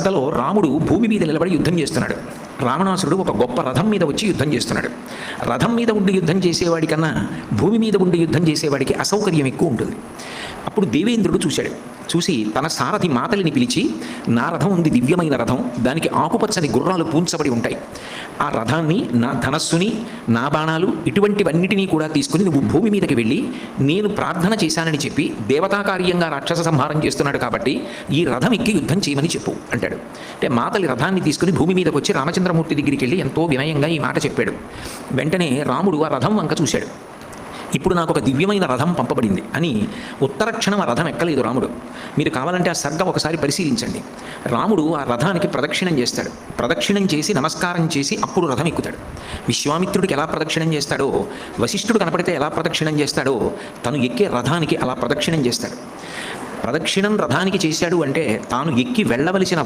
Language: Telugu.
సభలో రాముడు భూమి మీద నిలబడి యుద్ధం చేస్తున్నాడు. రావణాసురుడు ఒక గొప్ప రథం మీద వచ్చి యుద్ధం చేస్తున్నాడు. రథం మీద ఉండి యుద్ధం చేసేవాడి కన్నా భూమి మీద ఉండి యుద్ధం చేసేవాడికి అసౌకర్యం ఎక్కువ ఉంటుంది. అప్పుడు దేవేంద్రుడు చూశాడు. చూసి తన సారథి మాతలిని పిలిచి, నా రథం ఉంది, దివ్యమైన రథం, దానికి ఆకుపచ్చని గుర్రాలు పూంచబడి ఉంటాయి. ఆ రథాన్ని, నా ధనస్సుని, నా బాణాలు, ఇటువంటివన్నిటినీ కూడా తీసుకుని నువ్వు భూమి మీదకి వెళ్ళి, నేను ప్రార్థన చేశానని చెప్పి దేవతాకార్యంగా రాక్షస సంహారం చేస్తున్నాడు కాబట్టి ఈ రథం ఎక్కి యుద్ధం చేయమని చెప్పు అంటాడు. అంటే మాతలి రథాన్ని తీసుకుని భూమి మీదకి వచ్చి రామచంద్రమూర్తి దగ్గరికి వెళ్ళి ఎంతో వినయంగా ఈ మాట చెప్పాడు. వెంటనే రాముడు ఆ రథం వంక చూశాడు. ఇప్పుడు నాకు ఒక దివ్యమైన రథం పంపబడింది అని ఉత్తర క్షణం ఆ రథం ఎక్కలేదు రాముడు. మీరు కావాలంటే ఆ సర్గ ఒకసారి పరిశీలించండి. రాముడు ఆ రథానికి ప్రదక్షిణం చేస్తాడు. ప్రదక్షిణం చేసి నమస్కారం చేసి అప్పుడు రథం ఎక్కుతాడు. విశ్వామిత్రుడికి ఎలా ప్రదక్షిణం చేస్తాడో, వశిష్ఠుడు కనపడితే ఎలా ప్రదక్షిణం చేస్తాడో, తను ఎక్కే రథానికి అలా ప్రదక్షిణం చేస్తాడు. ప్రదక్షిణం రథానికి చేశాడు అంటే తాను ఎక్కి వెళ్ళవలసిన